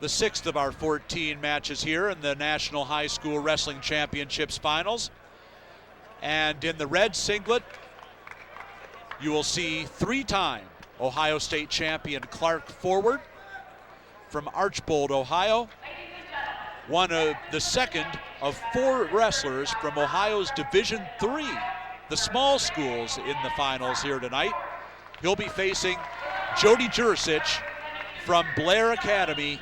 the 6th of our 14 matches here in the National High School Wrestling Championships Finals. And in the red singlet, you will see 3-time Ohio State champion Clark Foward from Archbold, Ohio. One of the second of 4 wrestlers from Ohio's Division III, the small schools, in the finals here tonight. He'll be facing Jody Giuricich from Blair Academy,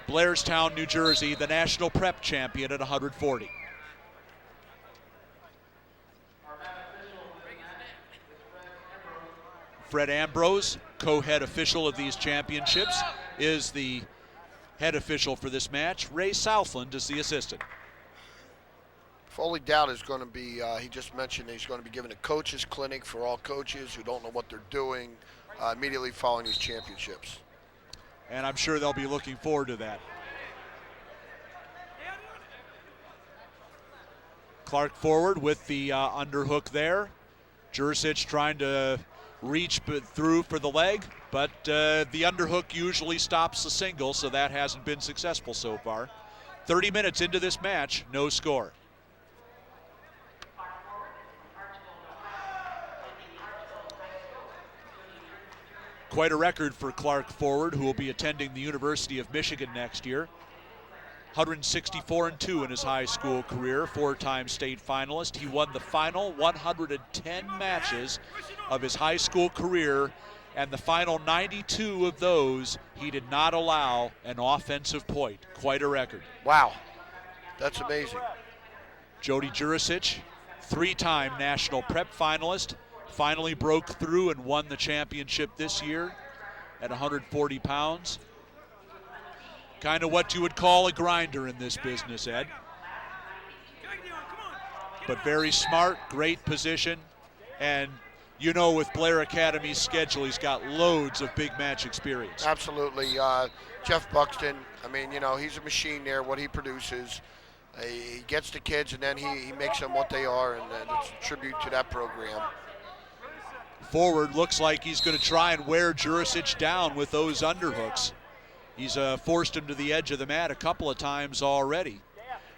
Blairstown, New Jersey, the national prep champion at 140. Fred Ambrose, co-head official of these championships, is the head official for this match. Ray Southland is the assistant. Foley Dowd is going to be, he just mentioned he's going to be giving a coaches clinic for all coaches who don't know what they're doing immediately following these championships. And I'm sure they'll be looking forward to that. Clark Foward with the underhook there. Giuricich trying to reach through for the leg, but the underhook usually stops the single, so that hasn't been successful so far. 30 minutes into this match, no score. Quite a record for Clark Foward, who will be attending the University of Michigan next year. 164-2 in his high school career, 4-time state finalist. He won the final 110 matches of his high school career, and the final 92 of those, he did not allow an offensive point. Quite a record. Wow, that's amazing. Jody Giuricich, 3-time national prep finalist, finally broke through and won the championship this year at 140 pounds. Kind of what you would call a grinder in this business, Ed. But very smart, great position, and you know with Blair Academy's schedule, he's got loads of big match experience. Absolutely. Jeff Buxton, I mean, you know, he's a machine there, what he produces. He gets the kids, and then he makes them what they are, and it's a tribute to that program. Foward looks like he's going to try and wear Giuricich down with those underhooks. He's forced him to the edge of the mat a couple of times already.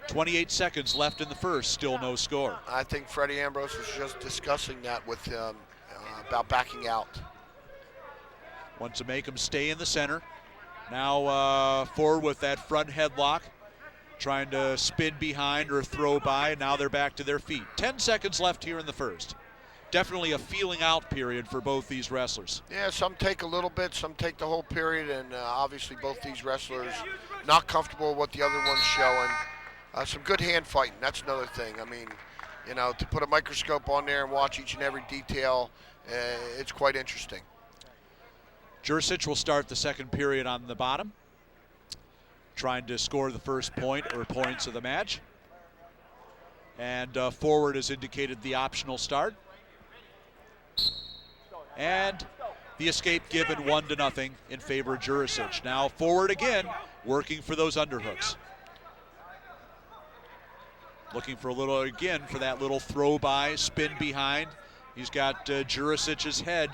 28 seconds left in the first, still no score. I think Freddie Ambrose was just discussing that with about backing out. Wants to make him stay in the center. Now Foward with that front headlock, trying to spin behind or throw by. Now they're back to their feet. 10 seconds left here in the first. Definitely a feeling out period for both these wrestlers. Yeah, some take a little bit, some take the whole period, and obviously both these wrestlers not comfortable with what the other one's showing. Some good hand fighting, that's another thing. I mean, you know, to put a microscope on there and watch each and every detail, it's quite interesting. Giuricich will start the second period on the bottom, trying to score the first point or points of the match. And Foward has indicated the optional start. And the escape given 1-0 in favor of Giuricich. Now Foward again, working for those underhooks. Looking for a little, again, for that little throw by, spin behind. He's got Giuricich's head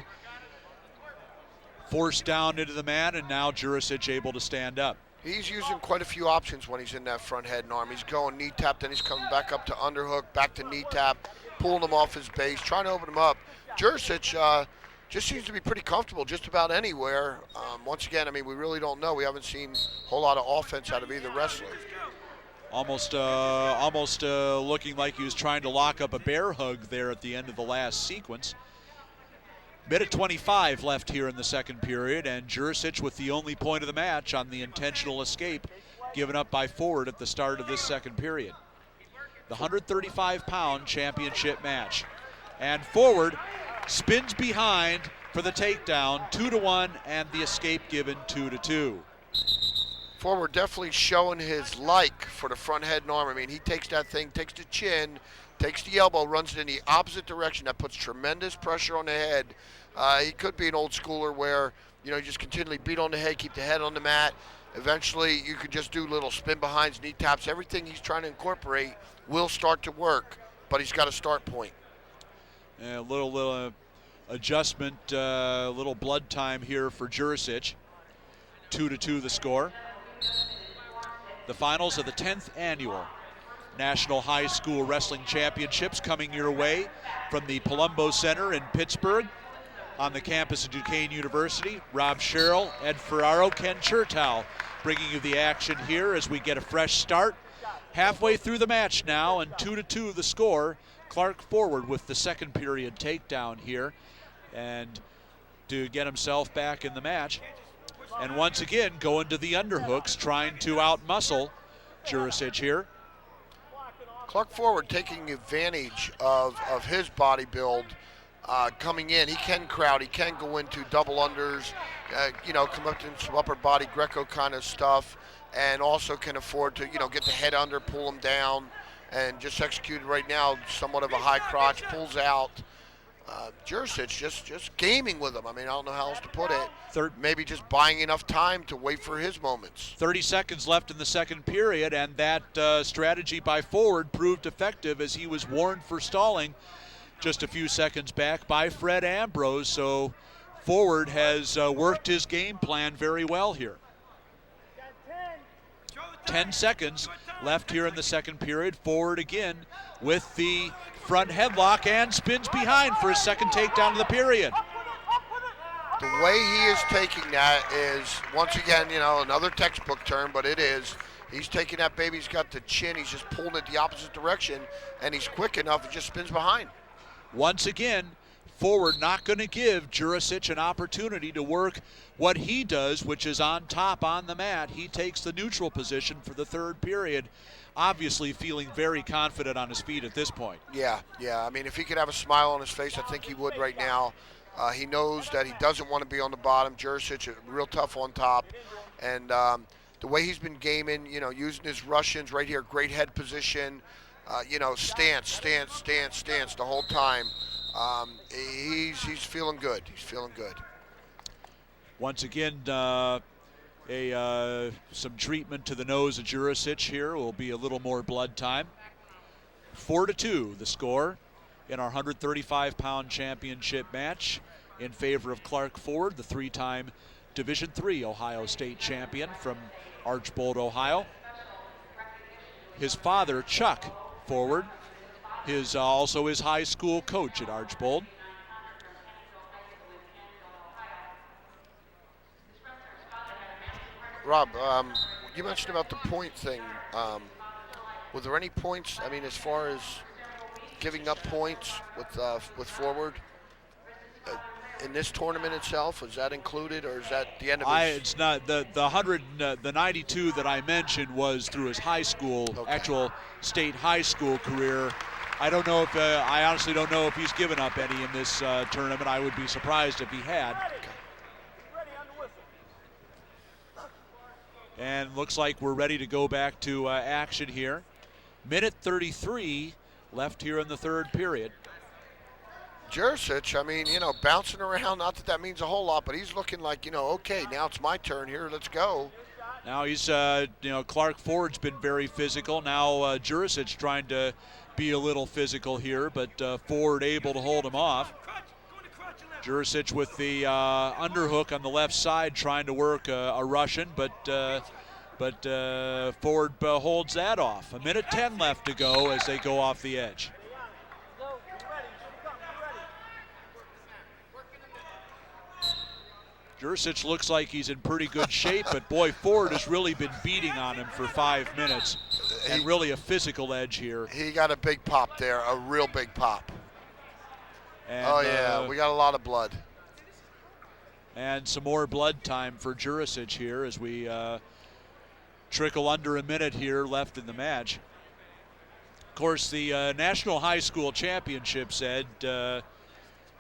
forced down into the mat, and now Giuricich able to stand up. He's using quite a few options when he's in that front head and arm. He's going knee tap, then he's coming back up to underhook, back to knee tap, pulling him off his base, trying to open him up. Giuricich just seems to be pretty comfortable just about anywhere. Once again, I mean, we really don't know. We haven't seen a whole lot of offense out of either wrestler. Almost looking like he was trying to lock up a bear hug there at the end of the last sequence. Minute 25 left here in the second period, and Giuricich with the only point of the match on the intentional escape given up by Foward at the start of this second period. The 135-pound championship match. And Foward spins behind for the takedown, 2-1, and the escape given 2-2. Foward definitely showing his like for the front head and arm. I mean, he takes that thing, takes the chin, takes the elbow, runs it in the opposite direction. That puts tremendous pressure on the head. He could be an old schooler where, you know, you just continually beat on the head, keep the head on the mat. Eventually, you could just do little spin behinds, knee taps. Everything he's trying to incorporate will start to work, but he's got a start point. A little adjustment, little blood time here for Giuricich. 2-2 the score. The finals of the 10th annual National High School Wrestling Championships coming your way from the Palumbo Center in Pittsburgh on the campus of Duquesne University. Rob Sherrill, Ed Ferraro, Ken Chertow bringing you the action here as we get a fresh start. Halfway through the match now, and 2-2 the score. Clark Forward with the second period takedown here, and to get himself back in the match. And once again, going to the underhooks, trying to outmuscle Giuricich here. Clark Forward taking advantage of his body build. Coming in, he can crowd, he can go into double unders, come up to some upper body Greco kind of stuff, and also can afford to, get the head under, pull him down, and just executed right now somewhat of a high crotch, pulls out. Giuricich just gaming with him. I mean, I don't know how else to put it. Maybe just buying enough time to wait for his moments. 30 seconds left in the second period, and that strategy by Forward proved effective as he was warned for stalling just a few seconds back by Fred Ambrose. So Forward has worked his game plan very well here. 10 seconds left here in the second period. Forward again with the front headlock and spins behind for his second takedown of the period. The way he is taking that is, once again, another textbook term, but it is. He's taking that baby, he's got the chin, he's just pulling it the opposite direction, and he's quick enough, it just spins behind. Once again, Forward not going to give Giuricich an opportunity to work what he does, which is on top on the mat. He takes the neutral position for the third period, obviously feeling very confident on his feet at this point. Yeah. I mean, if he could have a smile on his face, I think he would right now. He knows that he doesn't want to be on the bottom. Giuricich real tough on top. And the way he's been gaming, using his Russians right here, great head position, stance the whole time. He's feeling good. He's feeling good. Once again, some treatment to the nose of Giuricich here. Will be a little more blood time. 4-2 the score in our 135-pound championship match in favor of Clark Forward, the three-time Division III Ohio State champion from Archbold, Ohio. His father, Chuck Forward, is also his high school coach at Archbold. Rob, you mentioned about the point thing. Were there any points, as far as giving up points with Forward in this tournament itself? Was that included, or is that the end of his? It's not. The 92 that I mentioned was through his high school, actual state high school career. I don't know if I honestly don't know if he's given up any in this tournament. I would be surprised if he had. And looks like we're ready to go back to action here. Minute 33 left here in the third period. Giuricich, bouncing around, not that that means a whole lot, but he's looking like, okay, now it's my turn here, let's go. Now he's, Clark Ford's been very physical. Now Giuricich trying to be a little physical here, but Ford able to hold him off. Giuricich with the underhook on the left side trying to work a Russian, but Ford holds that off. A minute 10 left to go as they go off the edge. Giuricich looks like he's in pretty good shape, but boy, Ford has really been beating on him for 5 minutes, and really a physical edge here. He got a big pop there, a real big pop. And, we got a lot of blood. And some more blood time for Giuricich here as we trickle under a minute here left in the match. Of course, the National High School Championships, Ed,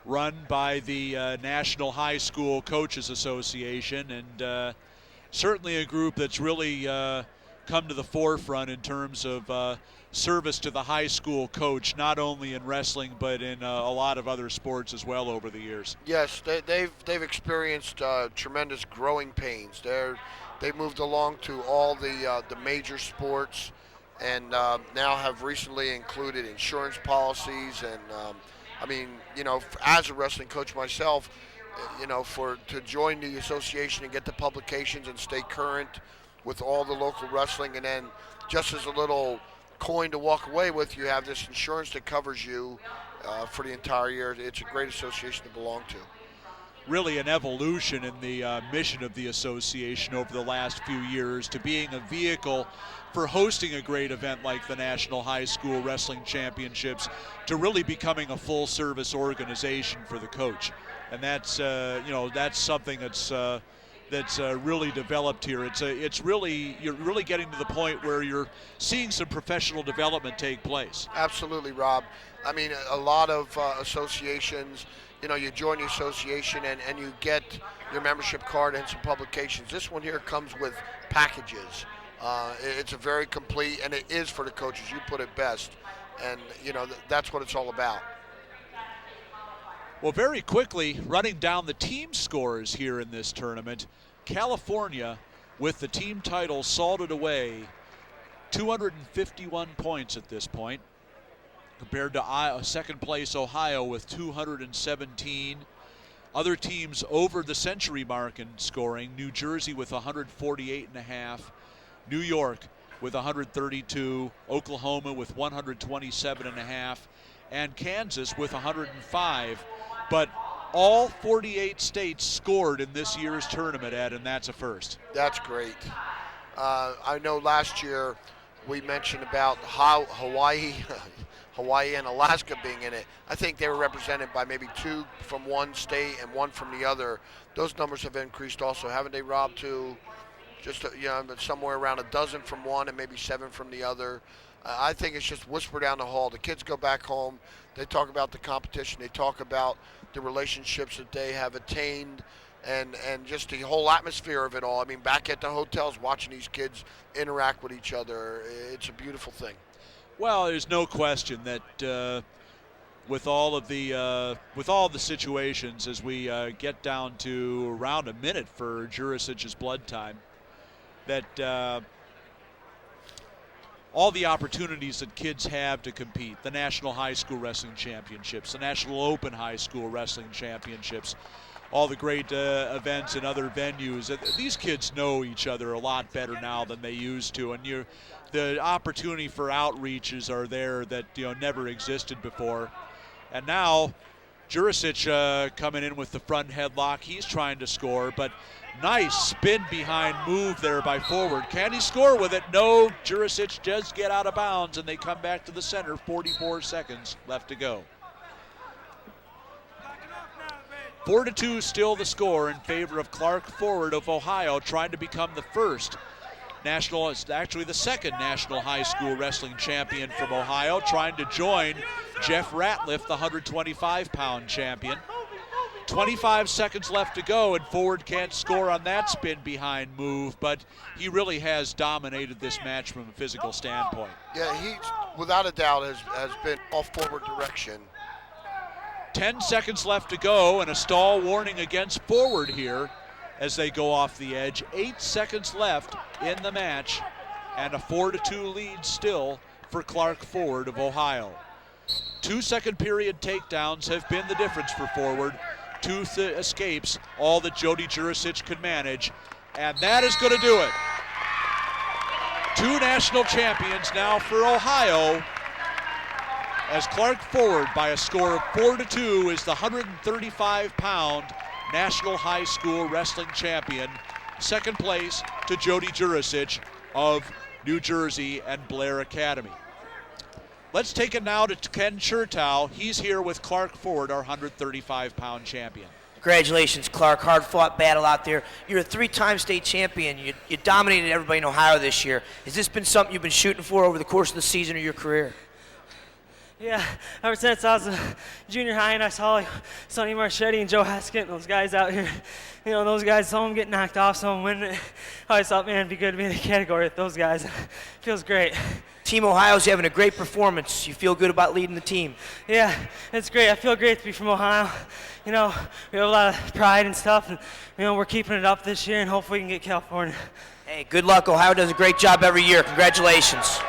run by the National High School Coaches Association, and certainly a group that's really come to the forefront in terms of service to the high school coach, not only in wrestling but in a lot of other sports as well over the years. Yes, they've experienced tremendous growing pains. They've moved along to all the major sports, and now have recently included insurance policies. And as a wrestling coach myself, to join the association and get the publications and stay current with all the local wrestling, and then just as a little coin to walk away with, you have this insurance that covers you for the entire year. It's a great association to belong to. Really an evolution in the mission of the association over the last few years to being a vehicle for hosting a great event like the National High School Wrestling Championships, to really becoming a full-service organization for the coach. And that's that's something that's really developed here. You're really getting to the point where you're seeing some professional development take place. Absolutely, Rob. I mean, a lot of associations, you join the association and you get your membership card and some publications. This one here comes with packages. It's a very complete, and it is for the coaches. You put it best, and that's what it's all about. Well, very quickly, running down the team scores here in this tournament, California, with the team title salted away, 251 points at this point, compared to second place Ohio with 217. Other teams over the century mark in scoring: New Jersey with 148.5, New York with 132, Oklahoma with 127.5, and Kansas with 105. But all 48 states scored in this year's tournament, Ed, and that's a first. That's great. I know last year we mentioned about how Hawaii and Alaska being in it. I think they were represented by maybe 2 from one state and 1 from the other. Those numbers have increased also, haven't they, Rob? To just somewhere around a dozen from one and maybe 7 from the other. I think it's just whisper down the hall. The kids go back home. They talk about the competition. They talk about the relationships that they have attained, and just the whole atmosphere of it all. I mean, back at the hotels, watching these kids interact with each other, it's a beautiful thing. Well, there's no question that with all the situations, as we get down to around a minute for Giuricich's blood time, that all the opportunities that kids have to compete, the National High School Wrestling Championships, the National Open High School Wrestling Championships, all the great events in other venues. These kids know each other a lot better now than they used to, and the opportunity for outreaches are there that never existed before. And now Giuricich coming in with the front headlock. He's trying to score, but nice spin behind move there by Foward. Can he score with it? No, Giuricich does get out of bounds, and they come back to the center. 44 seconds left to go. 4-2 still the score in favor of Clark Foward of Ohio, trying to become the first national, actually the second National High School Wrestling Champion from Ohio, trying to join Jeff Ratliff, the 125-pound champion. 25 seconds left to go, and Foward can't score on that spin behind move, but he really has dominated this match from a physical standpoint. Yeah, he, without a doubt, has been all forward direction. 10 seconds left to go, and a stall warning against Foward here as they go off the edge. 8 seconds left in the match, and a 4-2 lead still for Clark Foward of Ohio. 2 second period takedowns have been the difference for Foward. 2 escapes, all that Jody Giuricich could manage, and that is going to do it. 2 national champions now for Ohio, as Clark Foward, by a score of 4-2, is the 135-pound National High School Wrestling Champion. Second place to Jody Giuricich of New Jersey and Blair Academy. Let's take it now to Ken Chertow. He's here with Clark Foward, our 135-pound champion. Congratulations, Clark. Hard-fought battle out there. You're a 3-time state champion. You dominated everybody in Ohio this year. Has this been something you've been shooting for over the course of the season or your career? Yeah, ever since I was a junior high and I saw like Sonny Marchetti and Joe Haskett and those guys out here, those guys, some of them get knocked off, some of them win it. I always thought, man, it'd be good to be in the category with those guys. Feels great. Team Ohio's having a great performance. You feel good about leading the team? Yeah, it's great. I feel great to be from Ohio. We have a lot of pride and stuff, and we're keeping it up this year, and hopefully we can get California. Hey, good luck. Ohio does a great job every year. Congratulations.